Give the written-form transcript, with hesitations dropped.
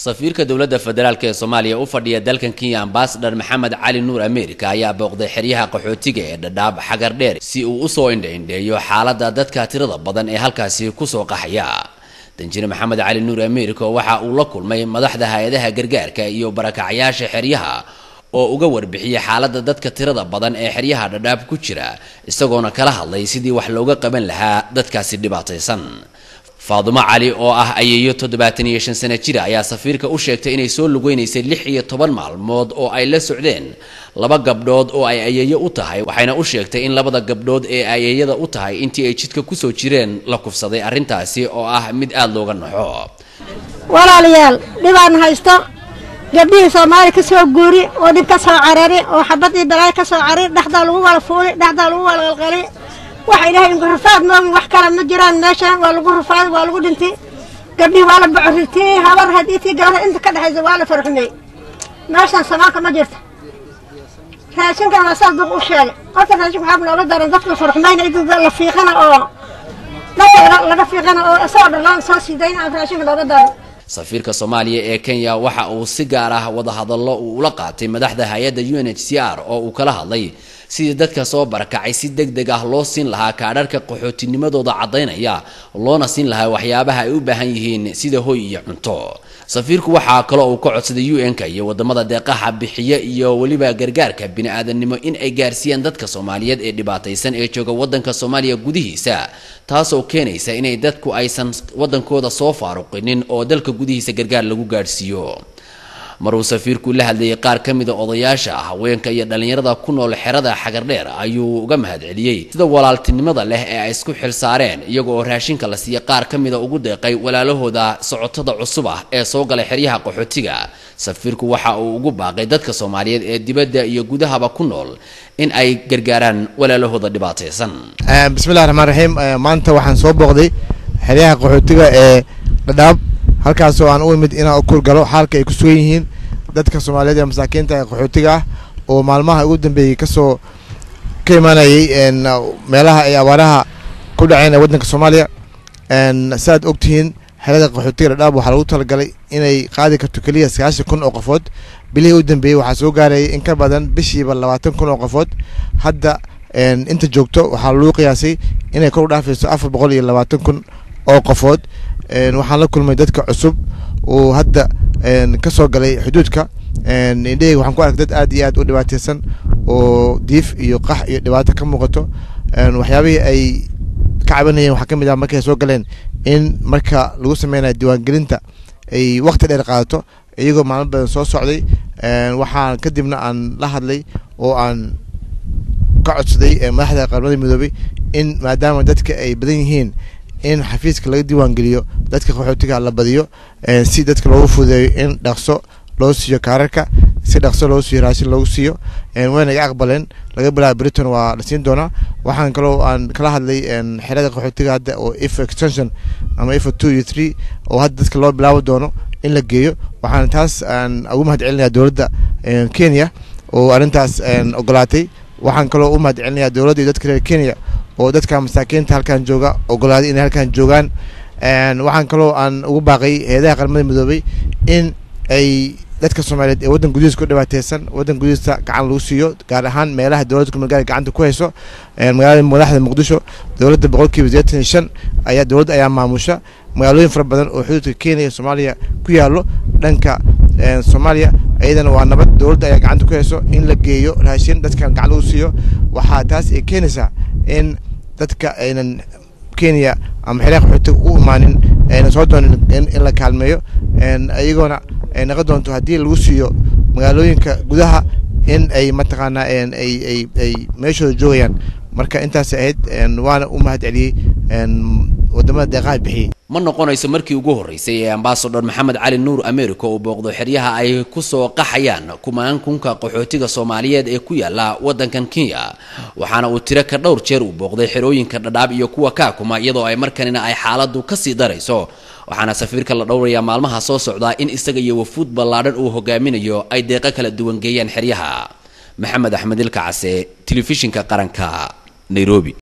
safiirka dowladda federaalka ee Soomaaliya u fadhiya dalkan Kenya Ambassador Maxamed Cali Nuur America ayaa booqday xeryaha qaxootiga ee Dadaab xagar dheer si uu u soo indheeyo xaaladda dadka tirada badan ee halkaasi ku soo qaxaya. Danjire Maxamed Cali Nuur America waxa uu la kulmay madaxda hay'adaha gargaarka iyo barakacayaasha xeryaha oo uga warbixiyay xaaladda dadka tirada badan ee xeryaha Dadaab ku jira isagoona kala hadlay sidii wax looga qaban lahaa dadkaasi dhibaataysan. Faaduma Cali oo ah ayeeyo 75 sano jir ayaa safiirka u sheegtay inay soo lugeynaysay 16 maalmood oo ay la socdeen laba gabdhood oo ay ayeeyo u tahay waxayna u sheegtay in labada gabdhood ee ayeeyada u tahay intii ay jidka ku soo jireen la kufsaday arintaasi oo ah mid aad looga naxo. walaalayaal dhibaan haysto gabdhihii Soomaali ka soo guuri oo dib ka soo carari oo xabadii balay ka soo carari dhaxda lagu wala fuulay dhaxda lagu wala qalqalay waxa ilaahay in rafaad ma wax kala ma jiraan meeshan waa lagu rafaad waa lagu dhintay gabdhi waa la bacritay habar hadii gabar inta ka dhaxaysa waa la farxumay meeshan samaaka ma jirto raashinka waa saad u sheegay qofka raashinka waxa looga daran dadka farxumayna idin la fiiqana oo laga fiiqana oo asoo dhalaan soo sidayna raashinka looga daran. safiirka Soomaaliya ee Kenya waxa uu si gaar ah wada hadallo uu la qaatay madaxda hay'adda UNHCR oo uu kala hadlay sidii dadka soo barakacay si degdeg ah loo siin lahaa kaadharka qaxootinimadooda cadeynaya loona siin lahaa waxyaabaha ay u baahan yihiin sida hoy iyo cunto. safiirku waxa kale oo uu ka codsaday UN-ka iyo wadamada deeqaha bixiya iyo waliba gargaarka bini'aadanimo in ay gaarsiiyaan dadka Soomaaliyeed ee dhibaataysan ee jooga wadanka Soomaaliya gudihiisa taasoo keenaysa inay dadku aysan wadankooda soo faaruqinin oo dalka gudihiisa gargaar lagu gaarsiiyo. maruu safiirku la hadlayay qaar kamid ah odayaasha haweenka iyo dhalinyarada ku nool xerada xagar dheer ayuu uga mahadceliyay sida walaaltinimada leh ee ay isku xil saareen iyagoo raashinka la siiyay qaar kamid ah ugu deeqay walaalahooda socotada cusub ah ee soo galay xeryaha qaxootiga. safiirku waxa uu ugu baaqay dadka Soomaaliyeed ee dibadda iyo gudahaba ku nool in ay gargaaraan walaalahooda dhibaataysan. bismillaahir rahmaanir rahiim maanta waxaan soo booqday xeryaha qaxootiga ee Dadaab halkaas oo aan u imid inaan ku galo xaalka ay ku sugan yihiin dadka Soomaaliyeed ee masaakiinta ee qaxootiga ah oo maalmaha ugu dambeeyay ka imaanayay meelaha ay abaaraha ku dhaceen wadanka Soomaaliya saad ogtihiin xerada qaxootiga Dadaab waxa lagu talagalay inay qaadi karto kaliya 90,000 oo qofood bilihii u dambeeyay waxa soo gaaray in ka badan bishiiba 20,000 oo qofood hadda inta joogto waxa lagu qiyaasay inay kor u dhaafayso 420,000 oo qofood. waxaan la kulmay dadka cusub oo hadda ka soo galay xuduudka indheeyga waxaan ku arkay dad aad iyo aad u dhibaataysan oo diif iyo qax iyo dhibaato ka muuqato. waxyaabihii ay ka cabanayeen waxaa kamid ah markay soo galeen in marka lagu sameynayo diiwaangelinta ay waqti dheer qaadato iyagoo maalmo badan soo socday. waxaan kadibna aan la hadlay oo aan ka codsaday madaxda qaramada midoobay in maadaama dadka ay badan yihiin in xafiiska laga diiwaan geliyo dadka qaxootiga la badiyo si dadka loogu fududeeyo in dhaqso loo siiyo kaararka si dhaqso loo siiyo raashin loogu siiyo wayna iga aqbaleen laga bilaabo Britain waa la siin doonaa. waxaan kaloo aan kala hadlay xerada qaxootiga hadda oo if extension ama if 2 iyo 3 oo hadda dadka loo bilaabo doono in la geeyo. waxaan taas aan ugu mahadcelinayaa dowladda Kenya oo arintaas ogolaatay. waxaan kaloo u mahadcelinayaa dowladda iyo dadka reer Kenya oo dadka masaakiinta halkan jooga ogolaaday in halkan joogaan. waxaan kaloo aan ugu baaqay hay'adaha qaramada midoobay in ay dadka Soomaaliyeed ee wadan gudihiisa ku dhibaataysan wadan gudihiisa gacan lagu siiyo gaar ahaan meelaha dowladda ku magaalada gacanta ku hayso. magaalada madaxda Muqdisho dowladda 85% ayaa dowladda ayaa maamusha magaalooyin fara badan oo xuduudka Kenya iyo Soomaaliya ku yaalo dhanka Soomaaliya ayadana waa nabad dowladda ayaa gacanta ku hayso in la geeyo raashin dadkan gacan lagu siiyo. waxa taas ay keenaysaa in dadka aynan Kenya ama xeryaha qaxootiga u imaanin ayna soo doonin in la kaalmeeyo ayagoona ay naga doonto haddii lagu siiyo magaalooyinka gudaha in ay mataqaanaa ay meeshooda joogayaan. marka intaas ahayd waana u mahadceliyay wadamada deeqaha bixiyay. ma noqonayso markii ugu horeysay ee Ambassador Maxamed Cali Nuur America uu booqdo xeryaha ay ku soo qaxayaan kumaan kunka qaxootiga Soomaaliyeed ee ku yaala wadankan Kenya waxaana uu tiro ka dhowr jeer u booqday xerooyinka Dadaab iyo kuwa Kakuma iyadoo ay markanina ay xaaladdu ka sii darayso. waxaana safiirka la dhowrayaa maalmaha soo socda in isaga iyo wafuud ballaaran uu hogaaminayo ay deeqa kala duwan geeyaan xeryaha. Maxamed Axmed Ilka Case, telefishinka qaranka, Nairobi.